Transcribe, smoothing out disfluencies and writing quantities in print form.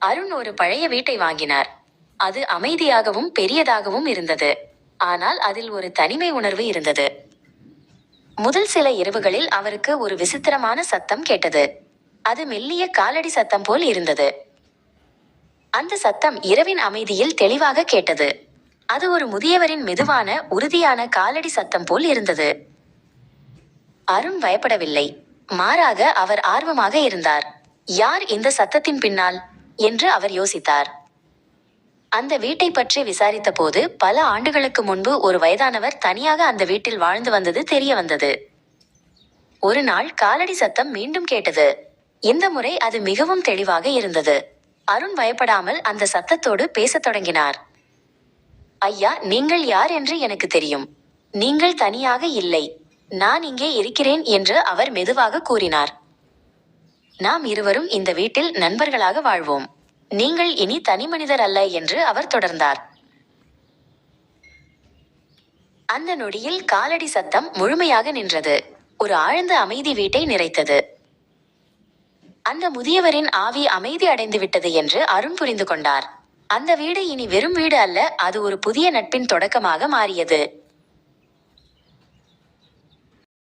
அருண் ஒரு பழைய வீட்டை வாங்கினார். அது அமைதியாகவும் பெரியதாகவும் இருந்தது. ஆனால் அதில் ஒரு தனிமை உணர்வு இருந்தது. முதல் சில இரவுகளில் அவருக்கு ஒரு விசித்திரமான சத்தம் கேட்டது. அது மெல்லிய காலடி சத்தம் போல் இருந்தது. அந்த சத்தம் இரவின் அமைதியில் தெளிவாக கேட்டது. அது ஒரு முதியவரின் மெதுவான, உறுதியான காலடி சத்தம் போல் இருந்தது. அருண் பயப்படவில்லை. மாறாக அவர் ஆர்வமாக இருந்தார். யார் இந்த சத்தத்தின் பின்னால் என்று அவர் யோசித்தார். அந்த வீட்டை பற்றி விசாரித்த போது பல ஆண்டுகளுக்கு முன்பு ஒரு வயதானவர் தனியாக அந்த வீட்டில் வாழ்ந்து வந்தது தெரிய வந்தது. ஒரு நாள் காலடி சத்தம் மீண்டும் கேட்டது. இந்த முறை அது மிகவும் தெளிவாக இருந்தது. அருண் பயப்படாமல் அந்த சத்தத்தோடு பேசத் தொடங்கினார். ஐயா, நீங்கள் யார் என்று எனக்கு தெரியும். நீங்கள் தனியாக இல்லை. நான் இங்கே இருக்கிறேன் என்று அவர் மெதுவாக கூறினார். நாம் இருவரும் இந்த வீட்டில் நண்பர்களாக வாழ்வோம். நீங்கள் இனி தனி மனிதர் அல்ல என்று அவர் தொடர்ந்தார். அந்த நொடியில் காலடி சத்தம் முழுமையாக நின்றது. ஒரு ஆழ்ந்த அமைதி வீட்டை நிறைத்தது. அந்த முதியவரின் ஆவி அமைதி அடைந்து விட்டது என்று அருண் புரிந்து கொண்டார். அந்த வீடு இனி வெறும் வீடு அல்ல, அது ஒரு புதிய நட்பின் தொடக்கமாக மாறியது.